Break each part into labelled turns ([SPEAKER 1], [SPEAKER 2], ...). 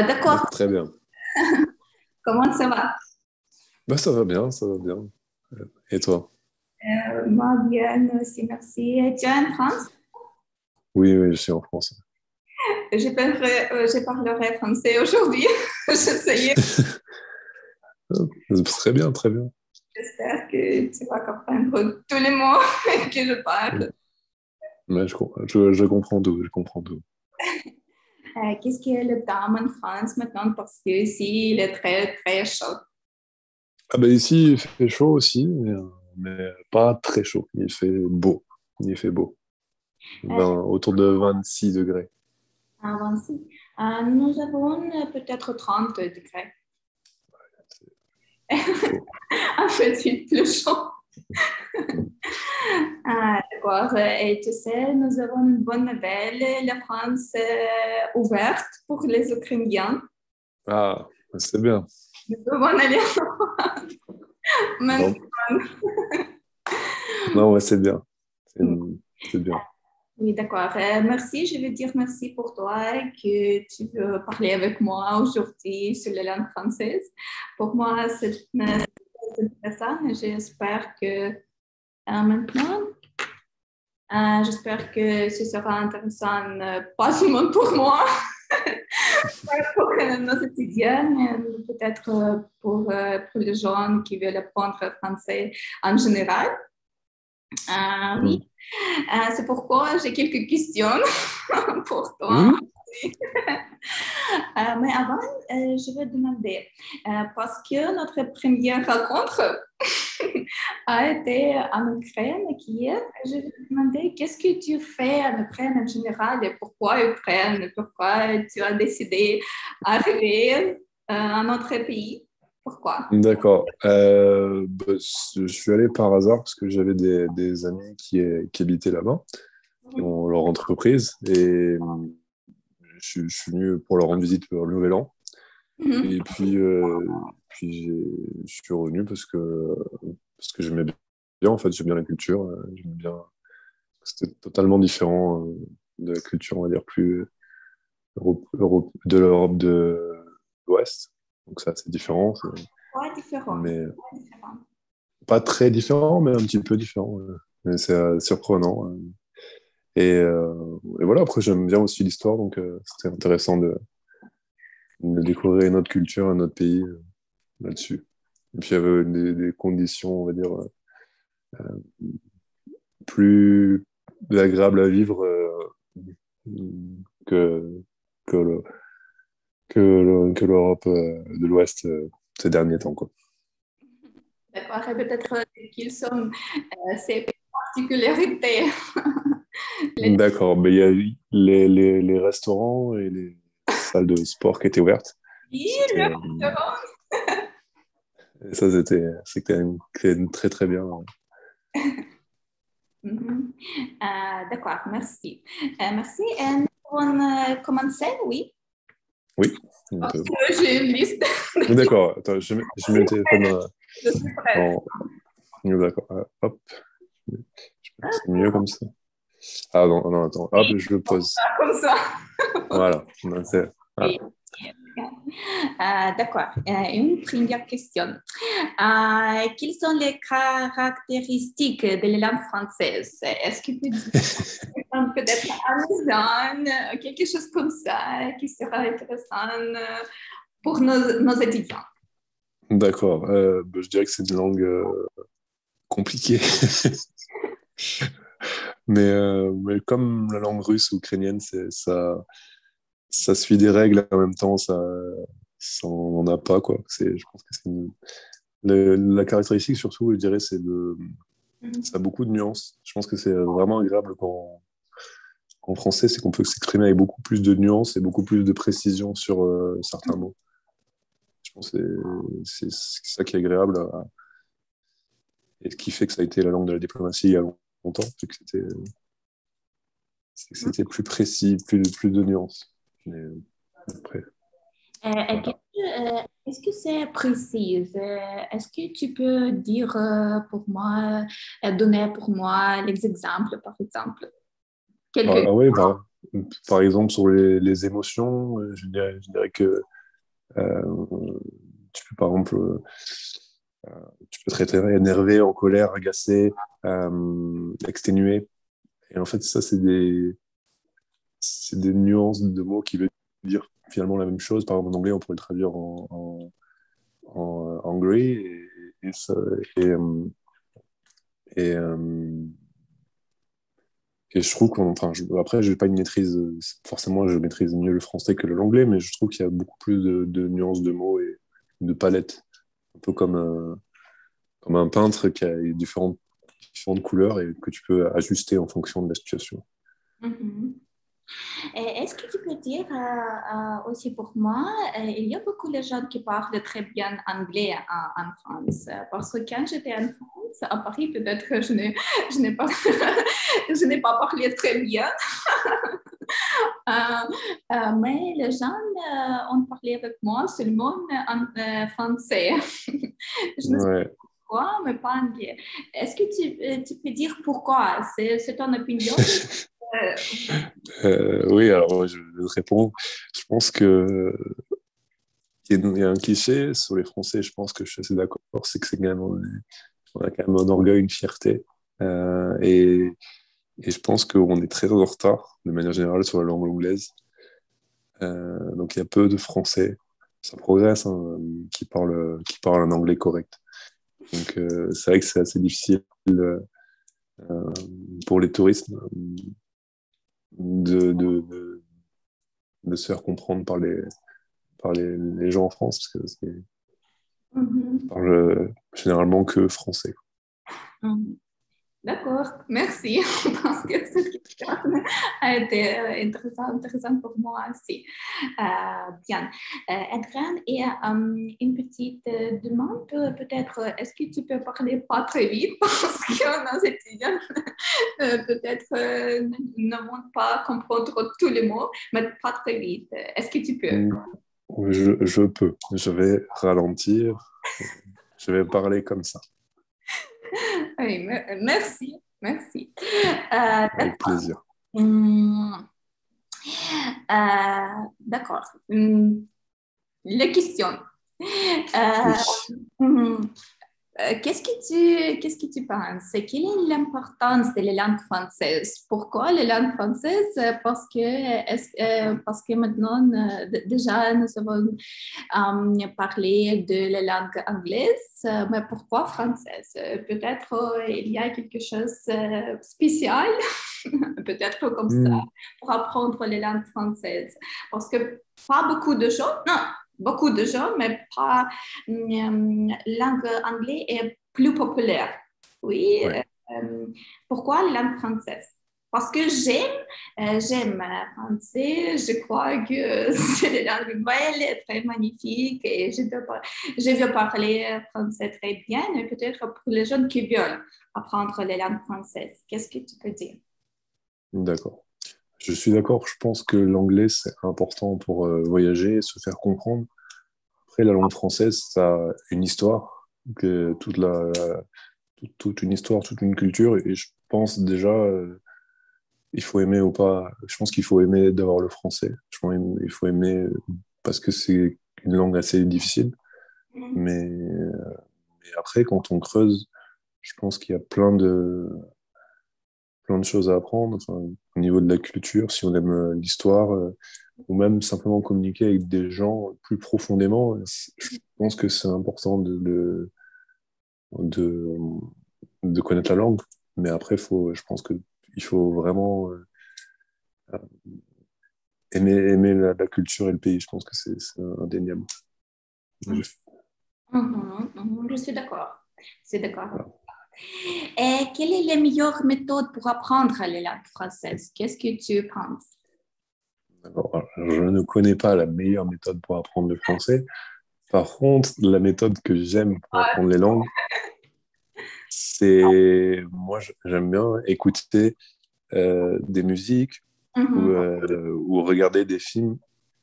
[SPEAKER 1] D'accord.
[SPEAKER 2] Très bien.
[SPEAKER 1] Comment ça va?
[SPEAKER 2] Bah, ça va bien, ça va bien. Et toi?
[SPEAKER 1] Moi, bien aussi, merci. Tu es en France?
[SPEAKER 2] Oui, oui, je suis en France.
[SPEAKER 1] Je parlerai français aujourd'hui. J'essayais.
[SPEAKER 2] Très bien, très bien.
[SPEAKER 1] J'espère que tu vas comprendre tous les mots que je parle.
[SPEAKER 2] Ouais, je comprends tout, je comprends tout.
[SPEAKER 1] Qu'est-ce qui est le temps en France maintenant? Parce que ici, il est très, très chaud.
[SPEAKER 2] Ah bah ici, il fait chaud aussi, mais pas très chaud. Il fait beau. Il fait beau. Autour de 26 degrés.
[SPEAKER 1] Avancé. Nous avons peut-être 30 degrés.
[SPEAKER 2] C'est chaud.
[SPEAKER 1] Un petit peu chaud. D'accord. Et tu sais, nous avons une bonne nouvelle. La France est ouverte pour les Ukrainiens.
[SPEAKER 2] Ah, c'est bien.
[SPEAKER 1] Nous pouvons aller
[SPEAKER 2] Non,
[SPEAKER 1] maintenant.
[SPEAKER 2] non, ouais, c'est bien. C'est bien.
[SPEAKER 1] Oui, d'accord. Merci. Je veux dire merci pour toi que tu veux parler avec moi aujourd'hui sur la langue française. Pour moi, c'est intéressant et j'espère que maintenant, j'espère que ce sera intéressant, pas seulement pour moi, pour nos étudiants, mais peut-être pour les gens qui veulent apprendre le français en général. Oui,
[SPEAKER 2] Mm.
[SPEAKER 1] c'est pourquoi j'ai quelques questions pour toi.
[SPEAKER 2] Mhm.
[SPEAKER 1] Mais avant, je vais demander, parce que notre première rencontre a été en Ukraine, qui est, je vais demander, qu'est-ce que tu fais en Ukraine en général et pourquoi Ukraine? Pourquoi tu as décidé d'arriver à notre pays? Pourquoi?
[SPEAKER 2] D'accord. Bah, je suis allé par hasard parce que j'avais des amis qui habitaient là-bas, qui
[SPEAKER 1] Mhm.
[SPEAKER 2] ont leur entreprise, et je suis venu pour leur rendre visite pour le Nouvel An.
[SPEAKER 1] Mhm.
[SPEAKER 2] Et puis je suis revenu parce que j'aimais bien, en fait, j'aime bien la culture, j'aimais bien. C'était totalement différent de la culture, on va dire, plus de l'Europe de l'Ouest. Donc ça, c'est différent,
[SPEAKER 1] Quoi différent?
[SPEAKER 2] mais
[SPEAKER 1] Quoi différent?
[SPEAKER 2] pas très différent, mais un petit peu différent. Mais c'est surprenant. Et voilà, après, j'aime bien aussi l'histoire, donc c'était intéressant de découvrir une autre culture, un autre pays là-dessus. Et puis, il y avait des conditions, on va dire, plus agréables à vivre que, que le- que l'Europe de l'Ouest ces derniers temps, quoi.
[SPEAKER 1] D'accord, et peut-être qu'ils sont ces particularités. Les
[SPEAKER 2] D'accord, mais il y a eu les restaurants et les salles de sport qui étaient ouvertes.
[SPEAKER 1] filles,
[SPEAKER 2] C'était, c'était très très bien.
[SPEAKER 1] Mhm. D'accord, merci. Merci. Et nous pouvons commencer, oui.
[SPEAKER 2] Oui, on
[SPEAKER 1] Parce
[SPEAKER 2] peut.
[SPEAKER 1] que j'ai une liste de
[SPEAKER 2] Mais
[SPEAKER 1] questions.
[SPEAKER 2] d'accord, attends, je mets le téléphone
[SPEAKER 1] Je suis prête.
[SPEAKER 2] en. D'accord, hop, c'est mieux comme ça. Ah non, non, attends, hop, je le pose.
[SPEAKER 1] Comme ça.
[SPEAKER 2] Voilà, non, voilà.
[SPEAKER 1] Oui. D'accord. Une première question. Quelles sont les caractéristiques de la langue française? Est-ce que tu peux dire peut-être amusant, quelque chose comme ça qui sera intéressant pour nos étudiants?
[SPEAKER 2] D'accord, bah, je dirais que c'est une langue compliquée. Mais comme la langue russe ou ukrainienne, ça suit des règles en même temps, ça on n'en a pas, quoi. Je pense que la caractéristique, surtout, je dirais, ça a beaucoup de nuances. Je pense que c'est vraiment agréable en français, c'est qu'on peut s'exprimer avec beaucoup plus de nuances et beaucoup plus de précision sur certains mots. Je pense que c'est ça qui est agréable et ce qui fait que ça a été la langue de la diplomatie il y a longtemps, c'est que c'était plus précis, plus de nuances. Mais après, voilà.
[SPEAKER 1] Est-ce que c'est précis? Est-ce que tu peux dire pour moi, donner pour moi les exemples, par exemple?
[SPEAKER 2] Ah,
[SPEAKER 1] Quelques.
[SPEAKER 2] ah oui, bah. Par exemple, sur les émotions, je dirais que euh, tu peux, par exemple, tu peux te être énervé, en colère, agacé, exténué. Et en fait, ça, c'est des nuances de mots qui veulent dire finalement la même chose. Par exemple, en anglais, on pourrait le traduire en angry. Et, ça- et, euh, et, euh, et je trouve après, je n'ai pas une maîtrise, forcément, je maîtrise mieux le français que l'anglais, mais je trouve qu'il y a beaucoup plus de nuances de mots et de palettes. Un peu comme un peintre qui a différentes couleurs et que tu peux ajuster en fonction de la situation.
[SPEAKER 1] Mhm. Et est-ce que tu peux dire aussi pour moi, il y a beaucoup de gens qui parlent très bien anglais en France, parce que quand j'étais en France, à Paris, peut-être que je n'ai pas, je n'ai pas parlé très bien, mais les gens ont parlé avec moi seulement en français. Je ne sais pas
[SPEAKER 2] Ouais.
[SPEAKER 1] pourquoi, mais pas anglais. Est-ce que tu peux dire pourquoi? C'est ton opinion? Euh,
[SPEAKER 2] Oui, alors je vais te répondre. Je pense que il y a un cliché sur les Français, je pense que je suis assez d'accord, c'est que c'est quand même, on a quand même un orgueil, une fierté. Euh, et, et je pense qu'on est très en retard, de manière générale, sur la langue anglaise. Donc il y a peu de Français, ça progresse, hein, qui parlent un anglais correct. Donc c'est vrai que c'est assez difficile pour les touristes de, de, de, de se faire comprendre par les gens en France, parce que ils
[SPEAKER 1] mhm.
[SPEAKER 2] parlent généralement que français.
[SPEAKER 1] Mhm. D'accord, merci. Parce que cette question a été intéressante pour moi aussi. Bien. Adrien, et une petite demande, peut-être, est-ce que tu peux parler pas très vite parce que nos étudiants peut-être ne vont pas comprendre tous les mots, mais pas très vite. Est-ce que tu peux?
[SPEAKER 2] Mm. Je peux. Je vais ralentir. Je vais parler comme ça,
[SPEAKER 1] Oui, merci, merci.
[SPEAKER 2] avec plaisir.
[SPEAKER 1] Hum, d'accord. La question.
[SPEAKER 2] Oui.
[SPEAKER 1] Euh, hum, qu'est-ce que tu penses? Quelle est l'importance de la langue française? Pourquoi la langue française? Parce que maintenant, déjà, nous avons parlé de la langue anglaise, mais pourquoi française? Peut-être il y a quelque chose de spécial, peut-être comme ça,
[SPEAKER 2] Mm.
[SPEAKER 1] pour apprendre la langue française. Parce que pas beaucoup de gens, non, beaucoup de gens, mais pas langue anglaise est plus populaire. Oui.
[SPEAKER 2] Ouais.
[SPEAKER 1] Pourquoi la langue française? Parce que j'aime français. Je crois que c'est une langue belle et très magnifique et je veux parler français très bien. Et peut-être pour les jeunes qui veulent apprendre la langue française. Qu'est-ce que tu peux dire?
[SPEAKER 2] D'accord. Je suis d'accord. Je pense que l'anglais, c'est important pour voyager, se faire comprendre. Après, la langue française, ça a une histoire, toute une histoire, toute une culture. Et je pense déjà, il faut aimer ou pas. Je pense qu'il faut aimer d'avoir le français. Je pense qu'il faut aimer parce que c'est une langue assez difficile. Mais après, quand on creuse, je pense qu'il y a plein de choses à apprendre. Enfin, au niveau de la culture, si on aime l'histoire, ou même simplement communiquer avec des gens plus profondément, je pense que c'est important de, de connaître la langue. Mais après, je pense qu'il faut vraiment aimer la culture et le pays. Je pense que c'est indéniable. Je-
[SPEAKER 1] Mhm, mhm, je suis d'accord. Je suis d'accord.
[SPEAKER 2] voilà.
[SPEAKER 1] Et quelle est la meilleure méthode pour apprendre la langue française? Qu'est-ce que tu penses?
[SPEAKER 2] Alors, je ne connais pas la meilleure méthode pour apprendre le français. Par contre, la méthode que j'aime pour apprendre les langues, moi, j'aime bien écouter des musiques
[SPEAKER 1] Mhm,
[SPEAKER 2] ou regarder des films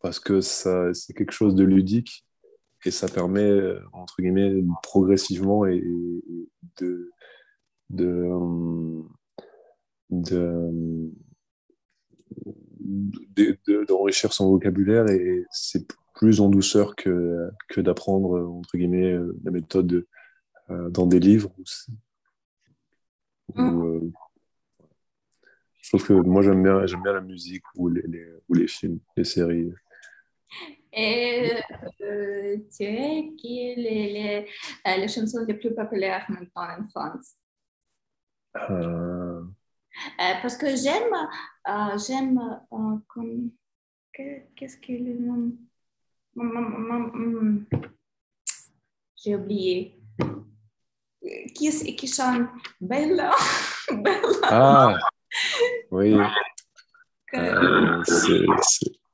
[SPEAKER 2] parce que ça, c'est quelque chose de ludique et ça permet, entre guillemets, progressivement et de, de, de, d'enrichir son vocabulaire et c'est plus en douceur que d'apprendre, entre guillemets, la méthode dans des livres. Où, je trouve que moi, j'aime bien la musique ou les films, les séries.
[SPEAKER 1] Et tu es qui est les chansons les plus populaires maintenant en France?
[SPEAKER 2] Euh,
[SPEAKER 1] Parce que j'aime comme, qu'est-ce que le nom? J'ai oublié. Qui chante Bella? Bella.
[SPEAKER 2] Ah, oui.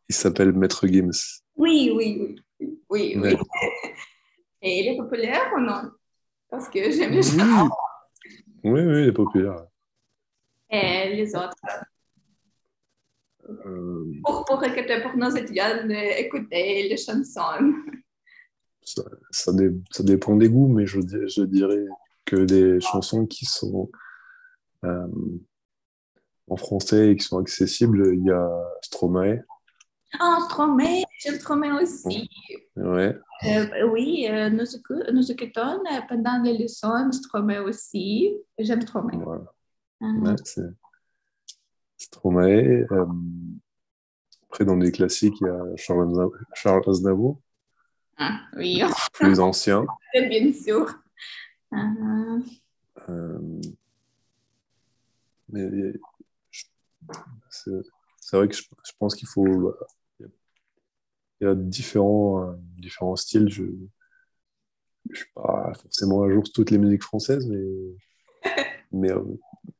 [SPEAKER 2] Il s'appelle Maître Gims.
[SPEAKER 1] Oui, oui, oui, oui, oui.
[SPEAKER 2] Ouais.
[SPEAKER 1] Et il est populaire ou non? Parce que j'aime les chansons.
[SPEAKER 2] Oui, oui, oui, il est populaire.
[SPEAKER 1] Et les autres.
[SPEAKER 2] Euh,
[SPEAKER 1] Pour nos étudiants d'écouter les chansons.
[SPEAKER 2] ça dépend des goûts, mais je dirais que des chansons qui sont euh, en français et qui sont accessibles, il y a Stromae.
[SPEAKER 1] Ah, Stromae, j'aime Stromae aussi.
[SPEAKER 2] Ouais,
[SPEAKER 1] Oui, nous écoutons pendant les leçons Stromae aussi. J'aime Stromae.
[SPEAKER 2] voilà.
[SPEAKER 1] Ah,
[SPEAKER 2] Ouais, c'est Stromae. Après, dans des classiques, il y a Charles Aznavour,
[SPEAKER 1] oui,
[SPEAKER 2] plus ancien.
[SPEAKER 1] bien sûr. Ah,
[SPEAKER 2] Euh, mais je- c'est c'est vrai que je pense qu'il faut. Il y a différents styles. Je ne suis pas forcément à jour sur toutes les musiques françaises, mais, euh,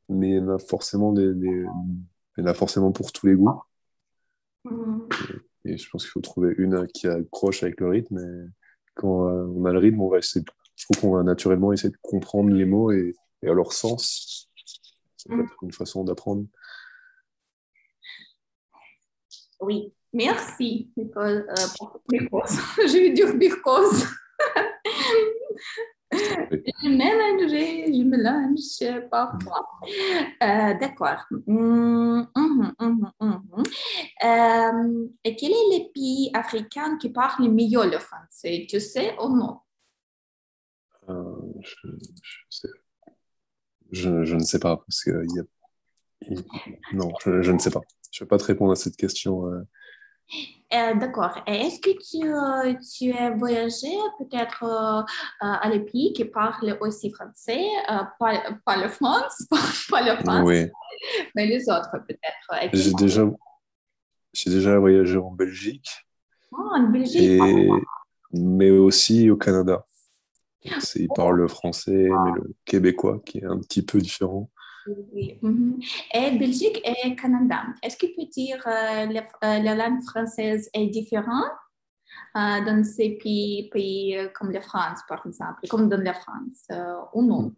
[SPEAKER 2] mais il y en a forcément il y en a forcément pour tous les goûts.
[SPEAKER 1] mm,
[SPEAKER 2] Et je pense qu'il faut trouver une qui accroche avec le rythme. Et quand on a le rythme, je trouve qu'on va naturellement essayer de comprendre les mots et à leur sens. Ça peut
[SPEAKER 1] mm.
[SPEAKER 2] être une façon d'apprendre.
[SPEAKER 1] Oui, merci Nicole, pour mes courses. Je vais dire mes courses.
[SPEAKER 2] Oui.
[SPEAKER 1] Je mélange parfois. D'accord. Et quel est le pays africain qui parle le mieux le français? Tu sais ou non?
[SPEAKER 2] Je, je ne sais pas, parce que non, je ne sais pas. Je ne vais pas te répondre à cette question.
[SPEAKER 1] D'accord. Et est-ce que tu as voyagé peut-être à les pays qui parlent aussi français, pas le France, pas le France,
[SPEAKER 2] Oui,
[SPEAKER 1] mais les autres peut-être? Et
[SPEAKER 2] j'ai déjà, j'ai déjà voyagé en Belgique,
[SPEAKER 1] en Belgique.
[SPEAKER 2] mais aussi au Canada. Ils parlent le français, mais le québécois, qui est un petit peu différent.
[SPEAKER 1] Oui. Mhm. Et Belgique et Canada. Est-ce que tu peux dire la langue française est différente dans ces pays comme la France, par exemple, comme dans la France, ou non?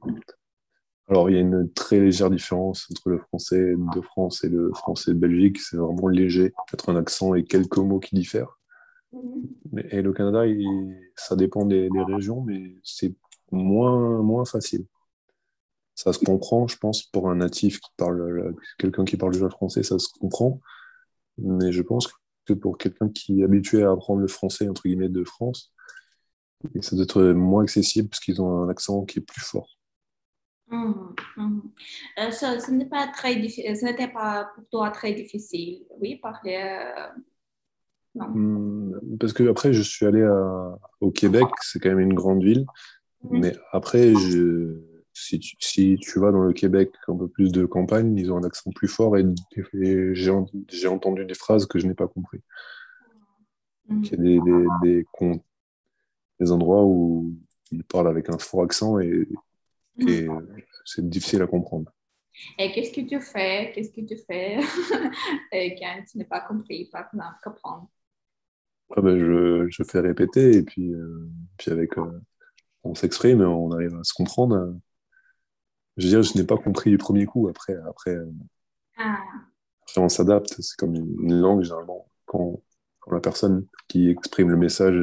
[SPEAKER 2] Alors, il y a une très légère différence entre le français de France et le français de Belgique. C'est vraiment léger, peut-être un accent et quelques mots qui diffèrent.
[SPEAKER 1] Mhm.
[SPEAKER 2] Et le Canada, ça dépend des régions, mais c'est moins facile. Ça se comprend, je pense, pour un natif quelqu'un qui parle déjà français, ça se comprend. Mais je pense que pour quelqu'un qui est habitué à apprendre le français, entre guillemets, de France, ça doit être moins accessible parce qu'ils ont un accent qui est plus fort.
[SPEAKER 1] Mhm. Mhm. Ce n'est pas très difficile, ce n'était pas pour toi très difficile, oui, parler, non.
[SPEAKER 2] Parce que après, je suis allé au Québec, c'est quand même une grande ville.
[SPEAKER 1] Mhm.
[SPEAKER 2] Mais après, si tu vas dans le Québec, un peu plus de campagne, ils ont un accent plus fort et j'ai entendu des phrases que je n'ai pas compris. Donc, il y
[SPEAKER 1] Mhm.
[SPEAKER 2] a des endroits où ils parlent avec un fort accent
[SPEAKER 1] Mhm.
[SPEAKER 2] et c'est difficile à comprendre.
[SPEAKER 1] Et qu'est-ce que tu fais? Qu'est-ce que tu fais quand tu n'as pas compris, par exemple, comprendre?
[SPEAKER 2] Après, ben, je fais répéter et puis on s'exprime, on arrive à se comprendre. Je veux dire, je n'ai pas compris du premier coup.
[SPEAKER 1] Ah,
[SPEAKER 2] Après, on s'adapte. C'est comme une langue, généralement. Quand la personne qui exprime le message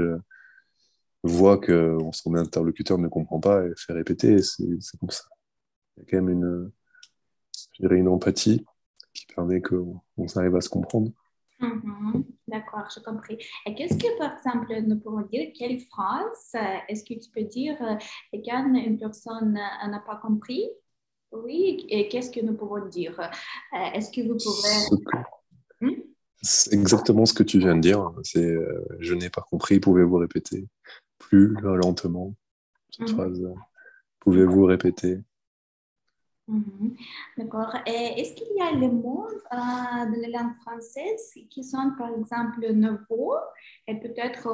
[SPEAKER 2] voit que son interlocuteur ne comprend pas et fait répéter, c'est comme ça. Il y a quand même je dirais une empathie qui permet qu'on arrive à se comprendre.
[SPEAKER 1] Mhm. D'accord, j'ai compris. Et qu'est-ce que, par exemple, nous pouvons dire, quelle phrase est-ce que tu peux dire quand une personne n'a pas compris? Oui, et qu'est-ce que nous pouvons dire? Est-ce que vous pouvez...
[SPEAKER 2] Ce que-
[SPEAKER 1] Hmm?
[SPEAKER 2] C'est exactement ce que tu viens de dire. C'est je n'ai pas compris, pouvez-vous répéter plus lentement cette
[SPEAKER 1] Mhm.
[SPEAKER 2] phrase? Pouvez-vous répéter?
[SPEAKER 1] Mhm. D'accord. Et est-ce qu'il y a les mots de la langue française qui sont, par exemple, nouveaux et peut-être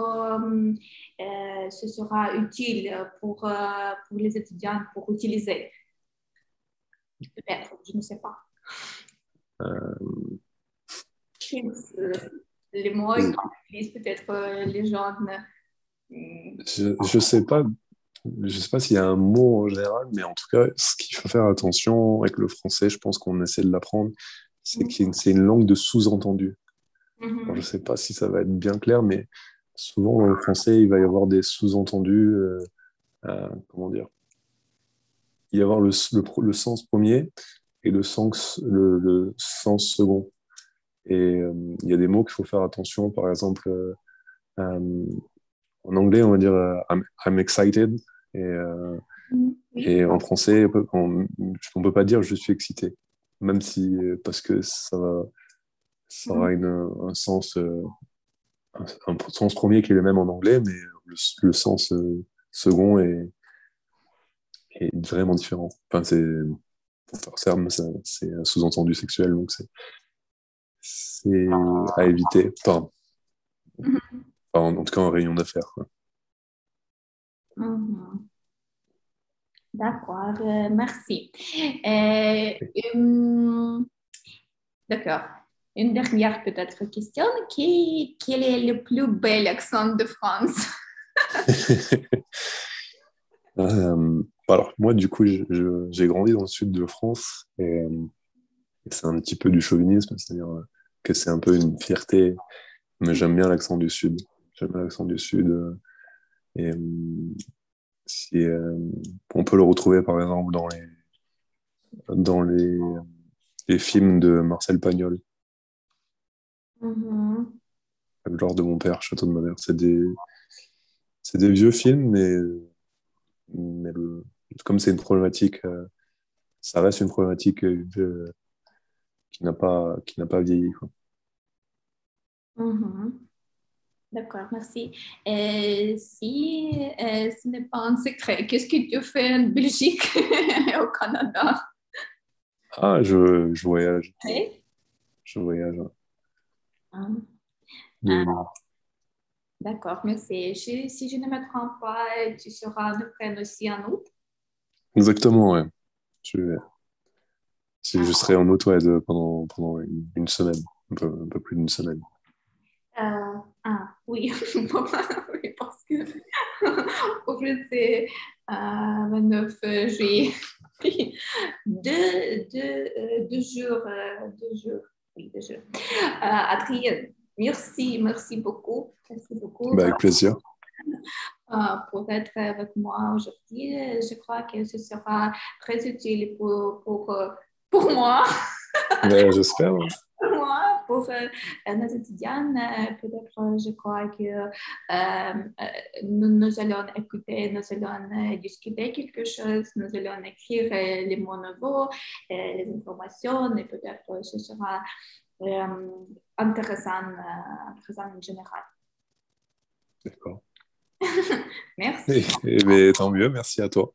[SPEAKER 1] ce sera utile pour les étudiants pour utiliser? Peut-être, je ne sais pas.
[SPEAKER 2] Euh,
[SPEAKER 1] Euh, les mots qu'utilisent peut-être les jeunes.
[SPEAKER 2] je je sais pas s'il y a un mot en général, mais en tout cas, ce qu'il faut faire attention avec le français, je pense qu'on essaie de l'apprendre, c'est que c'est une langue de sous-entendu. Alors, je
[SPEAKER 1] Mhm.
[SPEAKER 2] sais pas si ça va être bien clair, mais souvent dans le français, il va y avoir des sous-entendus. Comment dire? Il va y avoir le sens premier et le sens second. Et il y a des mots qu'il faut faire attention. Par exemple, euh, en anglais, on va dire I'm excited. Et, euh,
[SPEAKER 1] Mhm. Oui.
[SPEAKER 2] et en français, on peut pas dire je suis excité. Même si, parce que ça
[SPEAKER 1] Mhm.
[SPEAKER 2] aura un sens, un sens premier qui est le même en anglais, mais le sens second est vraiment différent. Enfin, pour faire simple, c'est un sous-entendu sexuel, donc c'est à éviter. En tout cas, en réunion d'affaires, quoi.
[SPEAKER 1] Mhm. D'accord, merci. Euh, hum, d'accord. Une dernière peut-être question. Quel est le plus bel accent de France?
[SPEAKER 2] Alors, moi, du coup, j'ai grandi dans le sud de France et c'est un petit peu du chauvinisme, c'est-à-dire que c'est un peu une fierté, mais j'aime bien l'accent du sud. J'aime bien l'accent du sud et si, on peut le retrouver, par exemple, dans les films de Marcel Pagnol,
[SPEAKER 1] Mhm.
[SPEAKER 2] Gloire de mon père, Château de ma mère. C'est des vieux films, mais comme c'est une problématique, ça reste une problématique qui n'a pas vieilli, quoi.
[SPEAKER 1] Mhm. D'accord, merci. Si ce n'est pas un secret, qu'est-ce que tu fais en Belgique et au Canada?
[SPEAKER 2] Ah, je voyage.
[SPEAKER 1] Oui.
[SPEAKER 2] Je voyage.
[SPEAKER 1] Ah, ah,
[SPEAKER 2] De-
[SPEAKER 1] d'accord, merci. Si je ne me trompe pas, tu seras en Ukraine aussi en août.
[SPEAKER 2] Exactement, ouais. Je, je serai en août, ouais, pendant une semaine, un peu plus d'une semaine.
[SPEAKER 1] Oui, oui, parce que au fait, c'est 29 juillet. Oui. Deux jours, 2 jours. Oui, 2 jours. Adrien, merci beaucoup. Merci beaucoup
[SPEAKER 2] Bah, avec plaisir.
[SPEAKER 1] pour être avec moi aujourd'hui. Je crois que ce sera très utile pour moi.
[SPEAKER 2] Bah, j'espère, ouais.
[SPEAKER 1] Moi, pour nos étudiants, peut-être je crois que nous allons écouter, nous allons discuter quelque chose, nous allons écrire les mots nouveaux, les informations, et peut-être ce sera euh, intéressant en général.
[SPEAKER 2] D'accord.
[SPEAKER 1] Merci.
[SPEAKER 2] Mais tant mieux, merci à toi.